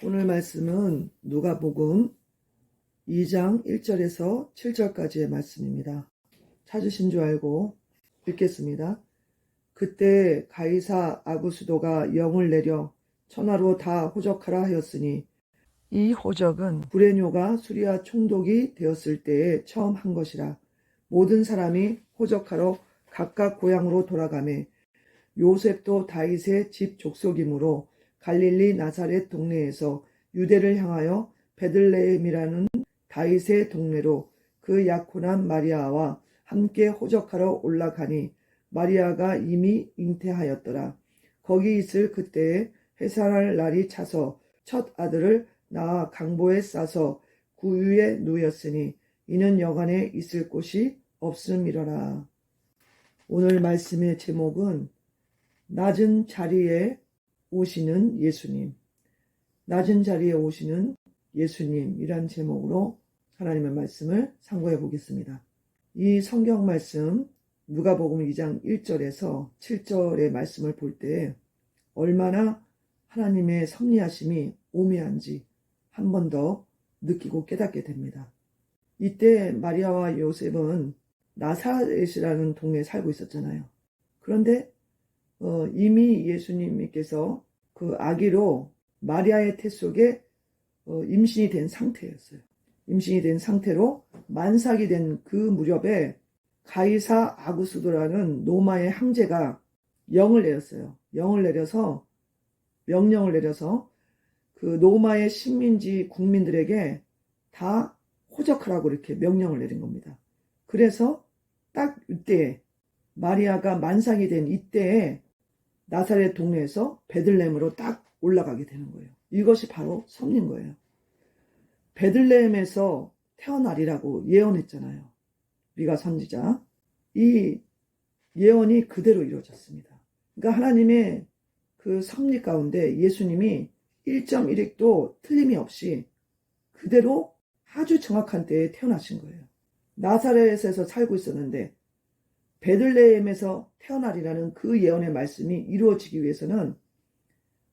오늘 말씀은 누가복음 2장 1절에서 7절까지의 말씀입니다. 찾으신 줄 알고 읽겠습니다. 그때 가이사 아구스도가 영을 내려 천하로 다 호적하라 하였으니 이 호적은 브레뇨가 수리아 총독이 되었을 때에 처음 한 것이라. 모든 사람이 호적하러 각각 고향으로 돌아가매 요셉도 다윗의 집 족속이므로 갈릴리 나사렛 동네에서 유대를 향하여 베들레헴이라는 다윗의 동네로 그 약혼한 마리아와 함께 호적하러 올라가니 마리아가 이미 잉태하였더라. 거기 있을 그때에 해산할 날이 차서 첫 아들을 낳아 강보에 싸서 구유에 누였으니 이는 여간에 있을 곳이 없음이러라. 오늘 말씀의 제목은 낮은 자리에 오시는 예수님, 낮은 자리에 오시는 예수님이란 제목으로 하나님의 말씀을 상고해 보겠습니다. 이 성경 말씀 누가복음 2장 1절에서 7절의 말씀을 볼 때 얼마나 하나님의 섭리하심이 오묘한지 한 번 더 느끼고 깨닫게 됩니다. 이때 마리아와 요셉은 나사렛이라는 동네에 살고 있었잖아요. 그런데 이미 예수님께서 그 아기로 마리아의 태 속에 임신이 된 상태였어요. 임신이 된 상태로 만삭이 된 그 무렵에 가이사 아구스도라는 로마의 황제가 영을 내렸어요. 명령을 내려서 그 로마의 식민지 국민들에게 다 호적하라고 이렇게 명령을 내린 겁니다. 그래서 딱 이때에 마리아가 만삭이 된 이때에 나사렛 동네에서 베들레헴으로 딱 올라가게 되는 거예요. 이것이 바로 섭리인 거예요. 베들레헴에서 태어나리라고 예언했잖아요. 미가 선지자. 이 예언이 그대로 이루어졌습니다. 그러니까 하나님의 그 섭리 가운데 예수님이 1.1획도 틀림이 없이 그대로 아주 정확한 때에 태어나신 거예요. 나사렛에서 살고 있었는데 베들레헴에서 태어나리라는 그 예언의 말씀이 이루어지기 위해서는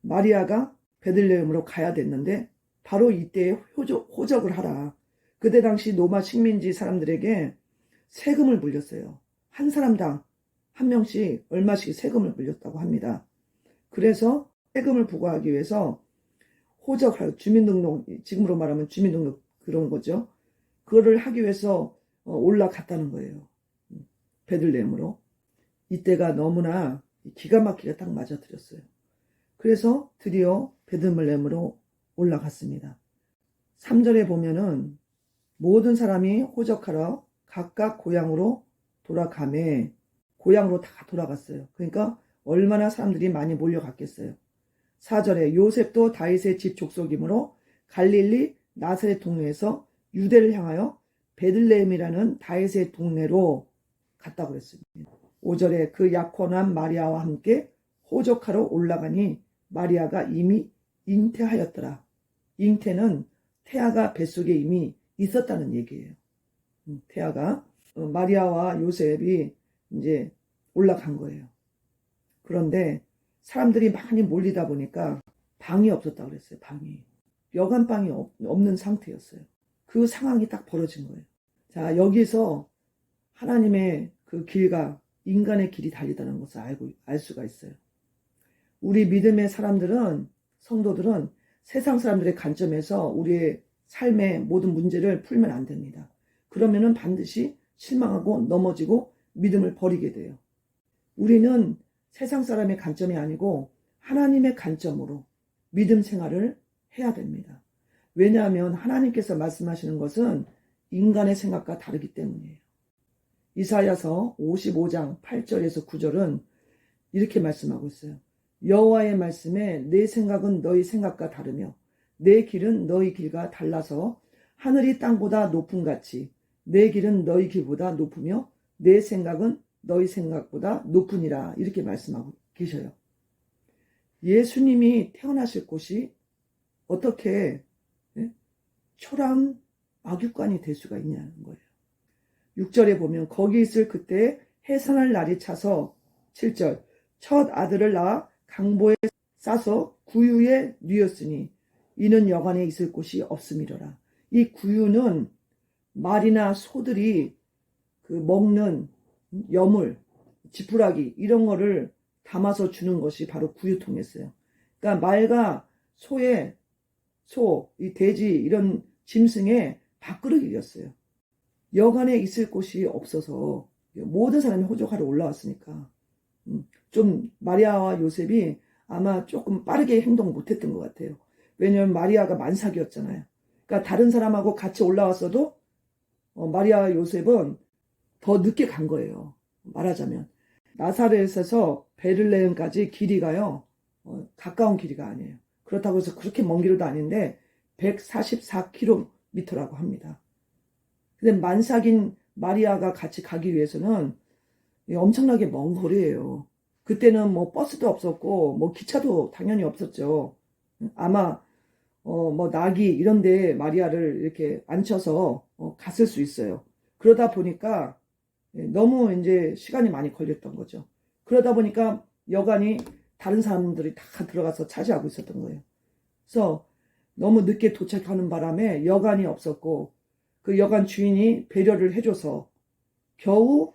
마리아가 베들레헴으로 가야 됐는데 바로 이때에 호적을 하라. 그때 당시 로마 식민지 사람들에게 세금을 물렸어요. 한 사람당 한 명씩 얼마씩 세금을 물렸다고 합니다. 그래서 세금을 부과하기 위해서 호적할 주민등록, 지금으로 말하면 주민등록 그런 거죠. 그거를 하기 위해서 올라갔다는 거예요. 베들레헴으로. 이때가 너무나 기가 막히게 딱 맞아들였어요. 그래서 드디어 베들레헴으로 올라갔습니다. 3절에 보면은 모든 사람이 호적하러 각각 고향으로 돌아가매 고향으로 다 돌아갔어요. 그러니까 얼마나 사람들이 많이 몰려갔겠어요. 4절에 요셉도 다윗의 집 족속이므로 갈릴리 나사렛 동네에서 유대를 향하여 베들레헴이라는 다윗의 동네로 갔다고 그랬습니다. 5절에 그 약혼한 마리아와 함께 호적하러 올라가니 마리아가 이미 잉태하였더라. 잉태는 태아가 뱃속에 이미 있었다는 얘기예요. 태아가 마리아와 요셉이 이제 올라간 거예요. 그런데 사람들이 많이 몰리다 보니까 방이 없었다고 그랬어요. 방이. 여간방이 없는 상태였어요. 그 상황이 딱 벌어진 거예요. 자, 여기서 하나님의 그 길과 인간의 길이 다르다는 것을 알 수가 있어요. 우리 믿음의 사람들은, 성도들은 세상 사람들의 관점에서 우리의 삶의 모든 문제를 풀면 안 됩니다. 그러면은 반드시 실망하고 넘어지고 믿음을 버리게 돼요. 우리는 세상 사람의 관점이 아니고 하나님의 관점으로 믿음 생활을 해야 됩니다. 왜냐하면 하나님께서 말씀하시는 것은 인간의 생각과 다르기 때문이에요. 이사야서 55장 8절에서 9절은 이렇게 말씀하고 있어요. 여호와의 말씀에 내 생각은 너희 생각과 다르며 내 길은 너희 길과 달라서 하늘이 땅보다 높음같이 내 길은 너희 길보다 높으며 내 생각은 너희 생각보다 높으니라. 이렇게 말씀하고 계셔요. 예수님이 태어나실 곳이 어떻게 초랑 막육관이 될 수가 있냐는 거예요. 6절에 보면 거기 있을 그때 해산할 날이 차서 7절 첫 아들을 낳아 강보에 싸서 구유에 누였으니 이는 여간에 있을 곳이 없음이로라. 이 구유는 말이나 소들이 그 먹는 여물, 지푸라기 이런 거를 담아서 주는 것이 바로 구유통이었어요. 그러니까 말과 이 돼지 이런 짐승의 밥그릇이었어요. 여간에 있을 곳이 없어서 모든 사람이 호적하러 올라왔으니까 좀 마리아와 요셉이 아마 조금 빠르게 행동 못했던 것 같아요. 왜냐하면 마리아가 만삭이었잖아요. 그러니까 다른 사람하고 같이 올라왔어도 마리아와 요셉은 더 늦게 간 거예요. 말하자면 나사렛에서 베들레헴까지 길이가요 가까운 길이가 아니에요. 그렇다고 해서 그렇게 먼 길도 아닌데 144km라고 합니다. 근데 만삭인 마리아가 같이 가기 위해서는 엄청나게 먼 거리예요. 그때는 뭐 버스도 없었고 뭐 기차도 당연히 없었죠. 아마 뭐 나귀 이런데 마리아를 이렇게 앉혀서 갔을 수 있어요. 그러다 보니까 너무 이제 시간이 많이 걸렸던 거죠. 그러다 보니까 여간이 다른 사람들이 다 들어가서 차지하고 있었던 거예요. 그래서 너무 늦게 도착하는 바람에 여간이 없었고 그 여간 주인이 배려를 해줘서 겨우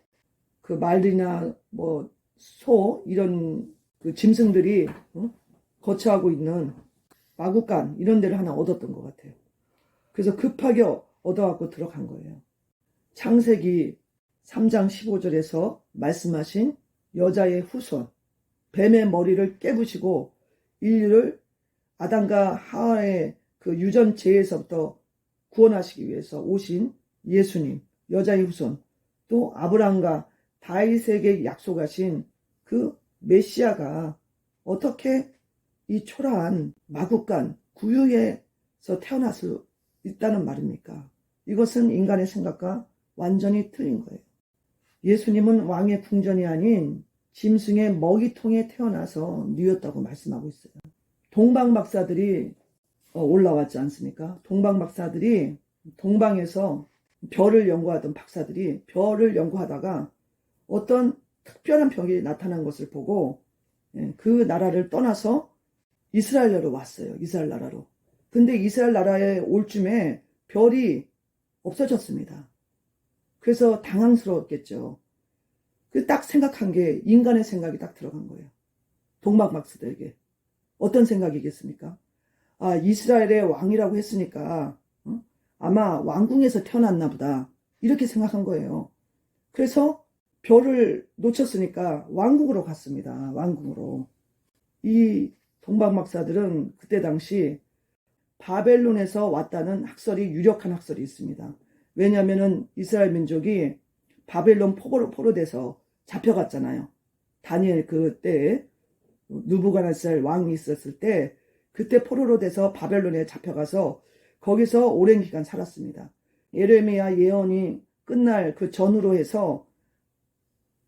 그 말이나 뭐 소 이런 그 짐승들이 거처하고 있는 마구간 이런 데를 하나 얻었던 것 같아요. 그래서 급하게 얻어갖고 들어간 거예요. 창세기 3장 15절에서 말씀하신 여자의 후손, 뱀의 머리를 깨부시고 인류를 아담과 하와의 그 유전죄에서부터 구원하시기 위해서 오신 예수님, 여자의 후손, 또 아브라함과 다윗에게 약속하신 그 메시아가 어떻게 이 초라한 마구간 구유에서 태어날 수 있다는 말입니까? 이것은 인간의 생각과 완전히 틀린 거예요. 예수님은 왕의 궁전이 아닌 짐승의 먹이통에 태어나서 누였다고 말씀하고 있어요. 동방박사들이 올라왔지 않습니까? 동방박사들이 동방에서 별을 연구하던 박사들이 별을 연구하다가 어떤 특별한 별이 나타난 것을 보고 그 나라를 떠나서 이스라엘로 왔어요. 이스라엘 나라로. 근데 이스라엘 나라에 올 쯤에 별이 없어졌습니다. 그래서 당황스러웠겠죠. 그 딱 생각한 게 인간의 생각이 딱 들어간 거예요. 동방박사들에게. 어떤 생각이겠습니까? 아, 이스라엘의 왕이라고 했으니까 아마 왕궁에서 태어났나 보다. 이렇게 생각한 거예요. 그래서 별을 놓쳤으니까 왕궁으로 갔습니다. 왕궁으로. 이 동방박사들은 그때 당시 바벨론에서 왔다는 학설이 유력한 학설이 있습니다. 왜냐하면 이스라엘 민족이 바벨론 포로돼서 잡혀갔잖아요. 다니엘 그때 느부갓네살 왕이 있었을 때 그때 포로로 돼서 바벨론에 잡혀가서 거기서 오랜 기간 살았습니다. 예레미야 예언이 끝날 그 전후로 해서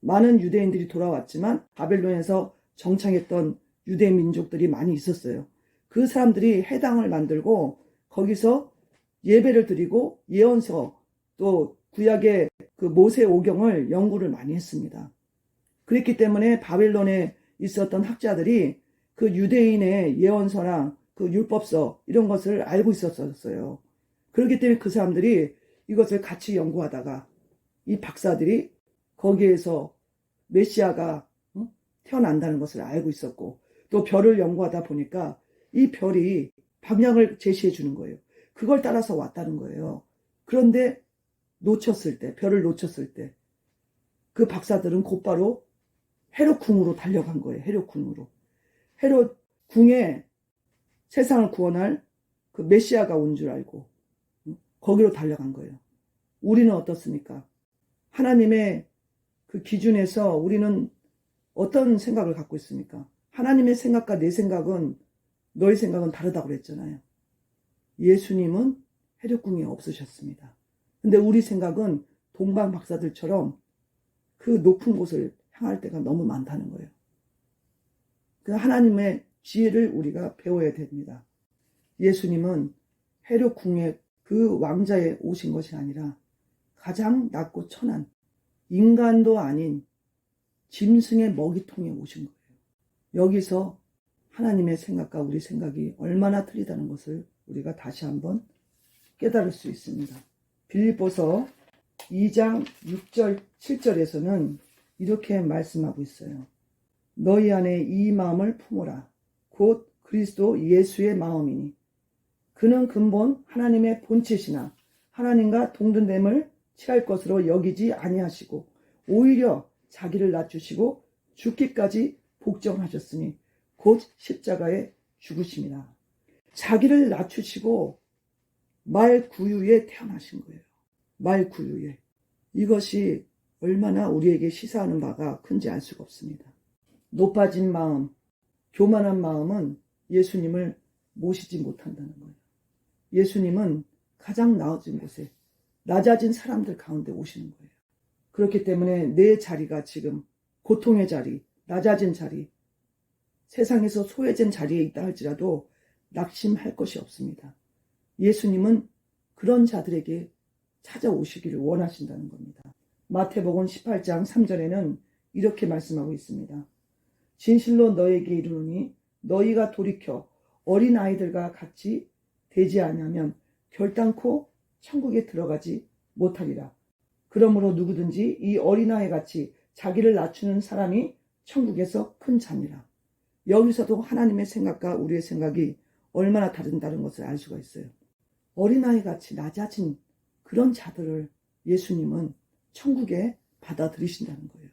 많은 유대인들이 돌아왔지만 바벨론에서 정착했던 유대 민족들이 많이 있었어요. 그 사람들이 해당을 만들고 거기서 예배를 드리고 예언서 또 구약의 그 모세 오경을 연구를 많이 했습니다. 그랬기 때문에 바벨론에 있었던 학자들이 그 유대인의 예언서나 그 율법서 이런 것을 알고 있었어요. 그렇기 때문에 그 사람들이 이것을 같이 연구하다가 이 박사들이 거기에서 메시아가 태어난다는 것을 알고 있었고 또 별을 연구하다 보니까 이 별이 방향을 제시해 주는 거예요. 그걸 따라서 왔다는 거예요. 그런데 별을 놓쳤을 때 그 박사들은 곧바로 헤롯 궁으로 달려간 거예요. 헤롯 궁으로. 헤롯 궁에 세상을 구원할 그 메시아가 온 줄 알고 거기로 달려간 거예요. 우리는 어떻습니까? 하나님의 그 기준에서 우리는 어떤 생각을 갖고 있습니까? 하나님의 생각과 내 생각은 너의 생각은 다르다고 그랬잖아요. 예수님은 헤롯궁에 없으셨습니다. 근데 우리 생각은 동방 박사들처럼 그 높은 곳을 향할 때가 너무 많다는 거예요. 그 하나님의 지혜를 우리가 배워야 됩니다. 예수님은 헤롯궁에 그 왕자에 오신 것이 아니라 가장 낮고 천한 인간도 아닌 짐승의 먹이통에 오신 거예요. 여기서 하나님의 생각과 우리 생각이 얼마나 틀리다는 것을 우리가 다시 한번 깨달을 수 있습니다. 빌립보서 2장 6절 7절에서는 이렇게 말씀하고 있어요. 너희 안에 이 마음을 품어라. 곧 그리스도 예수의 마음이니 그는 근본 하나님의 본체시나 하나님과 동등됨을 취할 것으로 여기지 아니하시고 오히려 자기를 낮추시고 죽기까지 복종하셨으니 곧 십자가에 죽으심이라. 자기를 낮추시고 말구유에 태어나신 거예요. 말구유에. 이것이 얼마나 우리에게 시사하는 바가 큰지 알 수가 없습니다. 높아진 마음, 교만한 마음은 예수님을 모시지 못한다는 거예요. 예수님은 가장 낮은 곳에 낮아진 사람들 가운데 오시는 거예요. 그렇기 때문에 내 자리가 지금 고통의 자리, 낮아진 자리, 세상에서 소외된 자리에 있다 할지라도 낙심할 것이 없습니다. 예수님은 그런 자들에게 찾아오시기를 원하신다는 겁니다. 마태복음 18장 3절에는 이렇게 말씀하고 있습니다. 진실로 너에게 이르노니 너희가 돌이켜 어린아이들과 같이 되지 아니하면 결단코 천국에 들어가지 못하리라. 그러므로 누구든지 이 어린아이 같이 자기를 낮추는 사람이 천국에서 큰 자니라. 여기서도 하나님의 생각과 우리의 생각이 얼마나 다른다는 것을 알 수가 있어요. 어린아이 같이 낮아진 그런 자들을 예수님은 천국에 받아들이신다는 거예요.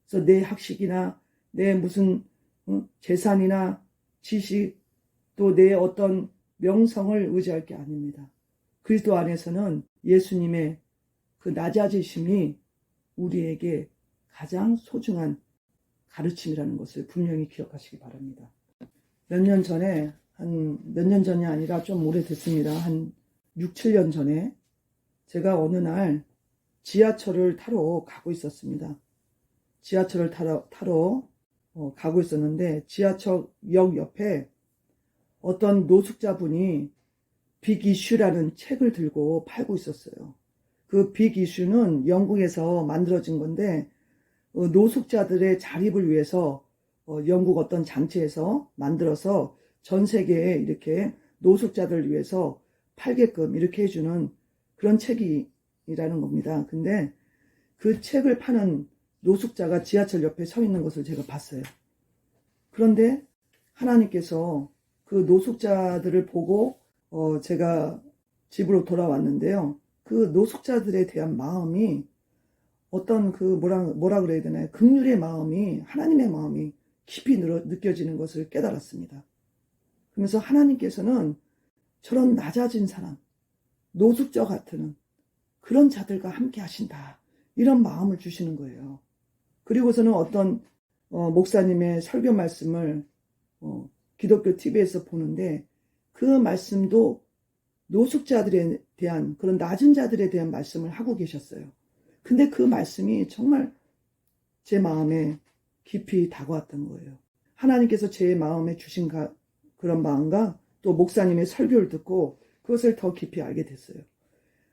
그래서 내 학식이나 내 무슨 재산이나 지식 또 내 어떤 명성을 의지할 게 아닙니다. 그리스도 안에서는 예수님의 그 낮아지심이 우리에게 가장 소중한 가르침이라는 것을 분명히 기억하시기 바랍니다. 몇 년 전에, 몇 년 전이 아니라 좀 오래됐습니다. 한 6, 7년 전에 제가 어느 날 지하철을 타러 가고 있었습니다. 지하철을 타러 가고 있었는데 지하철역 옆에 어떤 노숙자분이 빅 이슈라는 책을 들고 팔고 있었어요. 그 빅 이슈는 영국에서 만들어진 건데 노숙자들의 자립을 위해서 영국 어떤 장치에서 만들어서 전 세계에 이렇게 노숙자들을 위해서 팔게끔 이렇게 해주는 그런 책이라는 겁니다. 근데 그 책을 파는 노숙자가 지하철 옆에 서 있는 것을 제가 봤어요. 그런데 하나님께서 그 노숙자들을 보고 제가 집으로 돌아왔는데요. 그 노숙자들에 대한 마음이 어떤 그 뭐라 그래야 되나요? 긍휼의 마음이, 하나님의 마음이 깊이 느껴지는 것을 깨달았습니다. 그러면서 하나님께서는 저런 낮아진 사람, 노숙자 같은 그런 자들과 함께 하신다. 이런 마음을 주시는 거예요. 그리고서는 어떤 목사님의 설교 말씀을 기독교 TV에서 보는데 그 말씀도 노숙자들에 대한 그런 낮은 자들에 대한 말씀을 하고 계셨어요. 근데 그 말씀이 정말 제 마음에 깊이 다가왔던 거예요. 하나님께서 제 마음에 주신 그런 마음과 또 목사님의 설교를 듣고 그것을 더 깊이 알게 됐어요.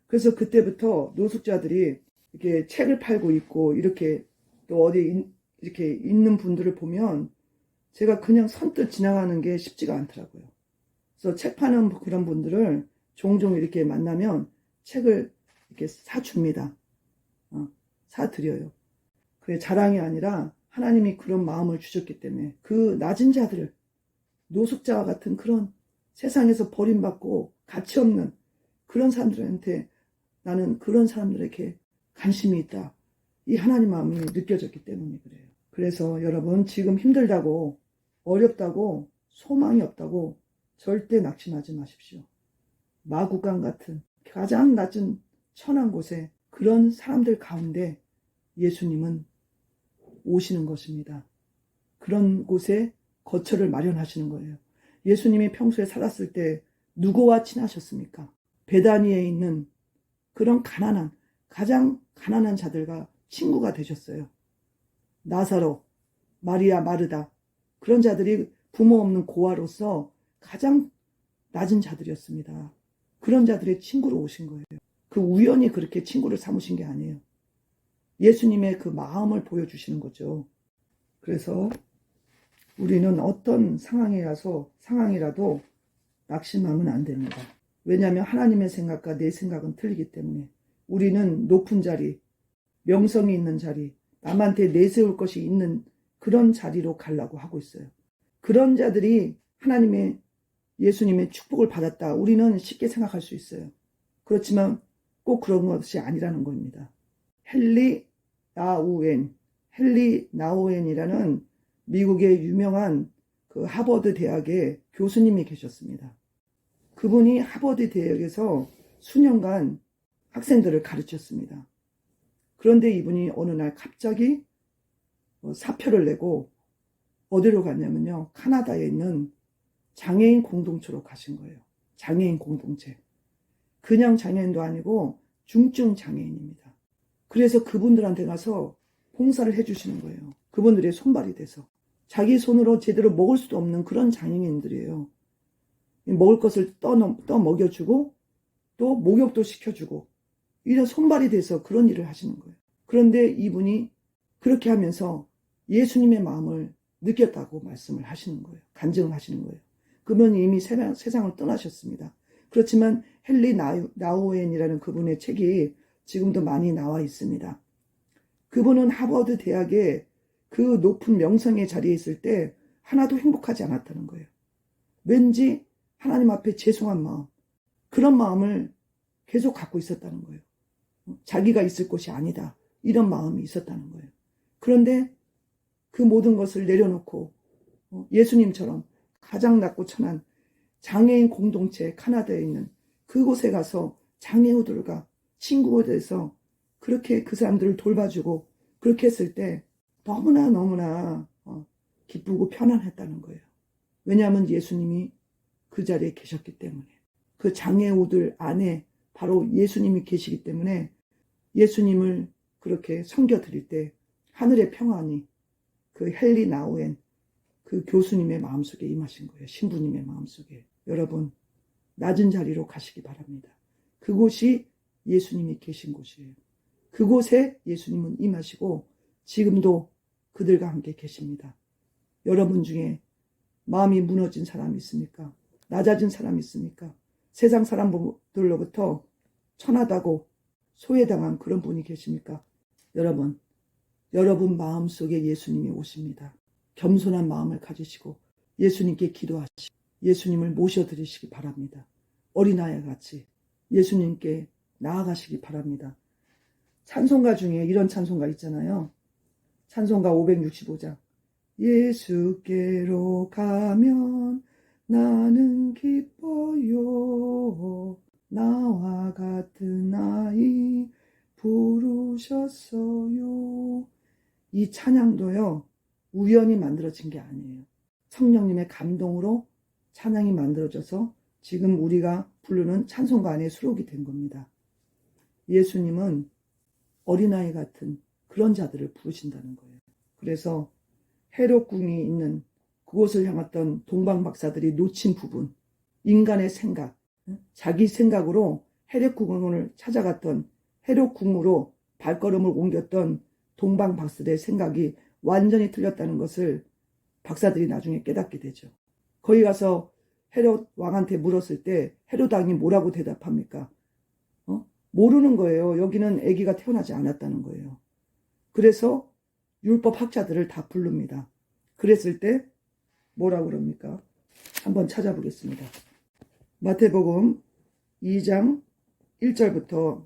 그래서 그때부터 노숙자들이 이렇게 책을 팔고 있고 이렇게 또 어디 이렇게 있는 분들을 보면 제가 그냥 선뜻 지나가는 게 쉽지가 않더라고요. 그래서 책 파는 그런 분들을 종종 이렇게 만나면 책을 이렇게 사줍니다. 사드려요. 그게 자랑이 아니라 하나님이 그런 마음을 주셨기 때문에 그 낮은 자들을 노숙자와 같은 그런 세상에서 버림받고 가치 없는 그런 사람들한테 나는 그런 사람들에게 관심이 있다. 이 하나님 마음이 느껴졌기 때문에 그래요. 그래서 여러분 지금 힘들다고 어렵다고 소망이 없다고 절대 낙심하지 마십시오. 마구간 같은 가장 낮은 천한 곳에 그런 사람들 가운데 예수님은 오시는 것입니다. 그런 곳에 거처를 마련하시는 거예요. 예수님이 평소에 살았을 때 누구와 친하셨습니까? 베다니에 있는 그런 가장 가난한 자들과 친구가 되셨어요. 나사로, 마리아, 마르다 그런 자들이 부모 없는 고아로서 가장 낮은 자들이었습니다. 그런 자들의 친구로 오신 거예요. 그 우연히 그렇게 친구를 삼으신 게 아니에요. 예수님의 그 마음을 보여주시는 거죠. 그래서 우리는 어떤 상황이라도 낙심하면 안 됩니다. 왜냐하면 하나님의 생각과 내 생각은 틀리기 때문에 우리는 높은 자리, 명성이 있는 자리, 남한테 내세울 것이 있는 그런 자리로 가려고 하고 있어요. 그런 자들이 예수님의 축복을 받았다. 우리는 쉽게 생각할 수 있어요. 그렇지만 꼭 그런 것이 아니라는 겁니다. 헨리 나우엔이라는 미국의 유명한 그 하버드 대학의 교수님이 계셨습니다. 그분이 하버드 대학에서 수년간 학생들을 가르쳤습니다. 그런데 이분이 어느 날 갑자기 사표를 내고 어디로 갔냐면요. 카나다에 있는 장애인 공동체로 가신 거예요. 장애인 공동체. 그냥 장애인도 아니고 중증 장애인입니다. 그래서 그분들한테 가서 봉사를 해주시는 거예요. 그분들의 손발이 돼서. 자기 손으로 제대로 먹을 수도 없는 그런 장애인들이에요. 먹을 것을 떠 먹여주고 또 목욕도 시켜주고 이런 손발이 돼서 그런 일을 하시는 거예요. 그런데 이분이 그렇게 하면서 예수님의 마음을 느꼈다고 말씀을 하시는 거예요. 간증을 하시는 거예요. 그분은 이미 세상을 떠나셨습니다. 그렇지만 헨리 나우엔이라는 그분의 책이 지금도 많이 나와 있습니다. 그분은 하버드 대학의 그 높은 명성의 자리에 있을 때 하나도 행복하지 않았다는 거예요. 왠지 하나님 앞에 죄송한 마음, 그런 마음을 계속 갖고 있었다는 거예요. 자기가 있을 곳이 아니다. 이런 마음이 있었다는 거예요. 그런데 그 모든 것을 내려놓고 예수님처럼 가장 낮고 천한 장애인 공동체 카나다에 있는 그곳에 가서 장애우들과 친구가 돼서 그렇게 그 사람들을 돌봐주고 그렇게 했을 때 너무나 기쁘고 편안했다는 거예요. 왜냐하면 예수님이 그 자리에 계셨기 때문에 그 장애우들 안에 바로 예수님이 계시기 때문에 예수님을 그렇게 섬겨드릴 때 하늘의 평안이 그 헨리 나우엔 그 교수님의 마음속에 임하신 거예요. 신부님의 마음속에. 여러분 낮은 자리로 가시기 바랍니다. 그곳이 예수님이 계신 곳이에요. 그곳에 예수님은 임하시고 지금도 그들과 함께 계십니다. 여러분 중에 마음이 무너진 사람이 있습니까? 낮아진 사람이 있습니까? 세상 사람들로부터 천하다고 소외당한 그런 분이 계십니까? 여러분 마음속에 예수님이 오십니다. 겸손한 마음을 가지시고 예수님께 기도하시고 예수님을 모셔드리시기 바랍니다. 어린아이 같이 예수님께 나아가시기 바랍니다. 찬송가 중에 이런 찬송가 있잖아요. 찬송가 565장. 예수께로 가면 나는 기뻐요. 나와 같은 아이 부르셨어요. 이 찬양도요. 우연히 만들어진 게 아니에요. 성령님의 감동으로 찬양이 만들어져서 지금 우리가 부르는 찬송가 안에 수록이 된 겁니다. 예수님은 어린아이 같은 그런 자들을 부르신다는 거예요. 그래서 헤롯궁이 있는 그곳을 향했던 동방박사들이 놓친 부분, 인간의 생각, 자기 생각으로 헤롯궁을 찾아갔던 헤롯궁으로 발걸음을 옮겼던 동방박사들의 생각이 완전히 틀렸다는 것을 박사들이 나중에 깨닫게 되죠. 거기 가서 헤롯 왕한테 물었을 때 헤롯 왕이 뭐라고 대답합니까? 모르는 거예요. 여기는 아기가 태어나지 않았다는 거예요. 그래서 율법 학자들을 다 부릅니다. 그랬을 때 뭐라고 그럽니까? 한번 찾아보겠습니다. 마태복음 2장 1절부터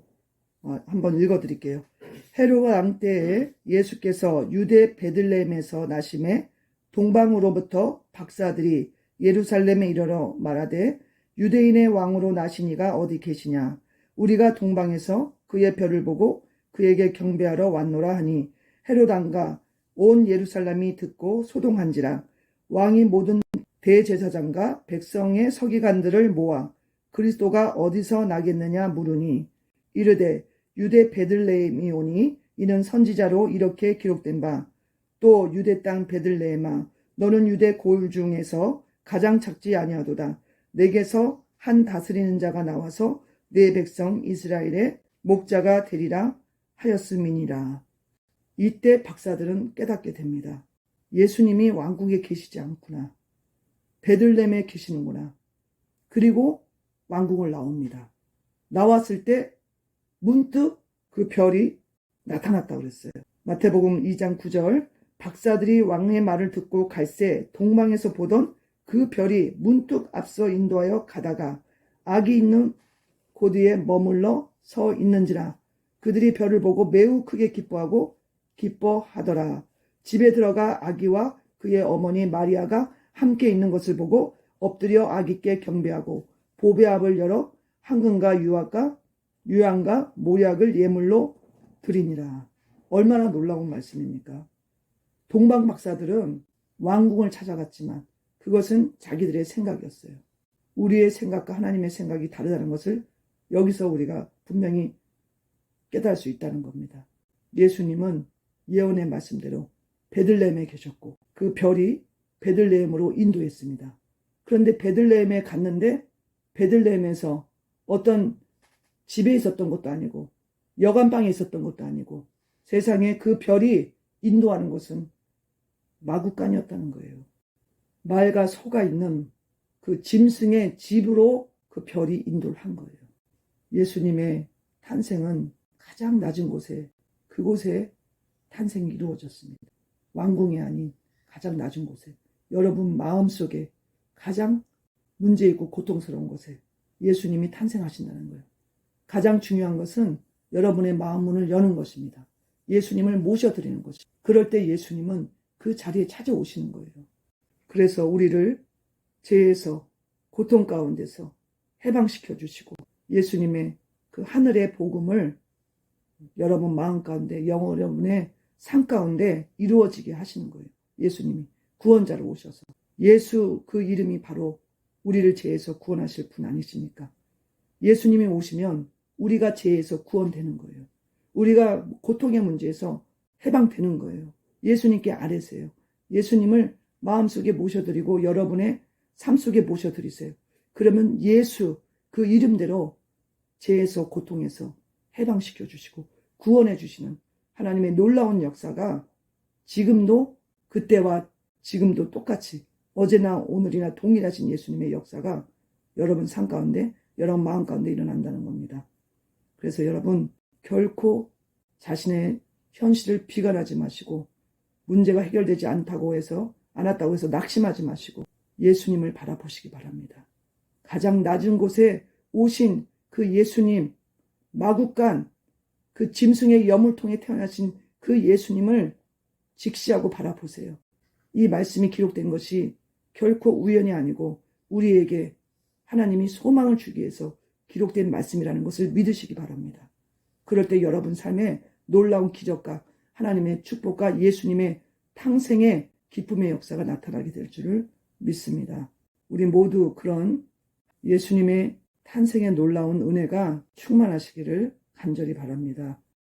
한번 읽어드릴게요. 헤롯 왕 때에 예수께서 유대 베들레헴에서 나심에 동방으로부터 박사들이 예루살렘에 이르러 말하되 유대인의 왕으로 나시니가 어디 계시냐? 우리가 동방에서 그의 별을 보고 그에게 경배하러 왔노라 하니 헤롯 왕과 온 예루살렘이 듣고 소동한지라. 왕이 모든 대제사장과 백성의 서기관들을 모아 그리스도가 어디서 나겠느냐 물으니 이르되 유대 베들레헴이오니 이는 선지자로 이렇게 기록된 바 또 유대 땅 베들레헴아 너는 유대 고을 중에서 가장 작지 아니하도다. 내게서 한 다스리는 자가 나와서 내 백성 이스라엘의 목자가 되리라 하였음이니라. 이때 박사들은 깨닫게 됩니다. 예수님이 왕궁에 계시지 않구나. 베들레헴에 계시는구나. 그리고 왕궁을 나옵니다. 나왔을 때 문득 그 별이 나타났다고 그랬어요. 마태복음 2장 9절 박사들이 왕의 말을 듣고 갈새 동방에서 보던 그 별이 문득 앞서 인도하여 가다가 아기 있는 고디에 머물러 서 있는지라 그들이 별을 보고 매우 크게 기뻐하고 기뻐하더라. 집에 들어가 아기와 그의 어머니 마리아가 함께 있는 것을 보고 엎드려 아기께 경배하고 보배압을 열어 황금과 유황과 모약을 예물로 드리니라. 얼마나 놀라운 말씀입니까? 동방 박사들은 왕궁을 찾아갔지만 그것은 자기들의 생각이었어요. 우리의 생각과 하나님의 생각이 다르다는 것을 여기서 우리가 분명히 깨달을 수 있다는 겁니다. 예수님은 예언의 말씀대로 베들레헴에 계셨고 그 별이 베들레헴으로 인도했습니다. 그런데 베들레헴에 갔는데 베들레헴에서 어떤 집에 있었던 것도 아니고 여관방에 있었던 것도 아니고 세상에 그 별이 인도하는 곳은 마구간이었다는 거예요. 말과 소가 있는 그 짐승의 집으로 그 별이 인도를 한 거예요. 예수님의 탄생은 가장 낮은 곳에 그곳에 탄생이 이루어졌습니다. 왕궁이 아닌 가장 낮은 곳에 여러분 마음속에 가장 문제 있고 고통스러운 곳에 예수님이 탄생하신다는 거예요. 가장 중요한 것은 여러분의 마음 문을 여는 것입니다. 예수님을 모셔드리는 것입니다. 그럴 때 예수님은 그 자리에 찾아오시는 거예요. 그래서 우리를 죄에서 고통 가운데서 해방시켜 주시고 예수님의 그 하늘의 복음을 여러분 마음 가운데 여러분의 삶 가운데 이루어지게 하시는 거예요. 예수님이 구원자로 오셔서 예수 그 이름이 바로 우리를 죄에서 구원하실 분 아니십니까? 예수님이 오시면 우리가 죄에서 구원되는 거예요. 우리가 고통의 문제에서 해방되는 거예요. 예수님께 아뢰세요. 예수님을 마음속에 모셔드리고 여러분의 삶 속에 모셔드리세요. 그러면 예수 그 이름대로 죄에서 고통에서 해방시켜 주시고 구원해 주시는 하나님의 놀라운 역사가 지금도 그때와 지금도 똑같이 어제나 오늘이나 동일하신 예수님의 역사가 여러분 삶 가운데 여러분 마음 가운데 일어난다는 겁니다. 그래서 여러분 결코 자신의 현실을 비관하지 마시고 문제가 해결되지 않았다고 해서 낙심하지 마시고 예수님을 바라보시기 바랍니다. 가장 낮은 곳에 오신 그 예수님, 마구간 그 짐승의 여물통에 태어나신 그 예수님을 직시하고 바라보세요. 이 말씀이 기록된 것이 결코 우연이 아니고 우리에게 하나님이 소망을 주기 위해서 기록된 말씀이라는 것을 믿으시기 바랍니다. 그럴 때 여러분 삶에 놀라운 기적과 하나님의 축복과 예수님의 탄생의 기쁨의 역사가 나타나게 될 줄을 믿습니다. 우리 모두 그런 예수님의 탄생의 놀라운 은혜가 충만하시기를 간절히 바랍니다.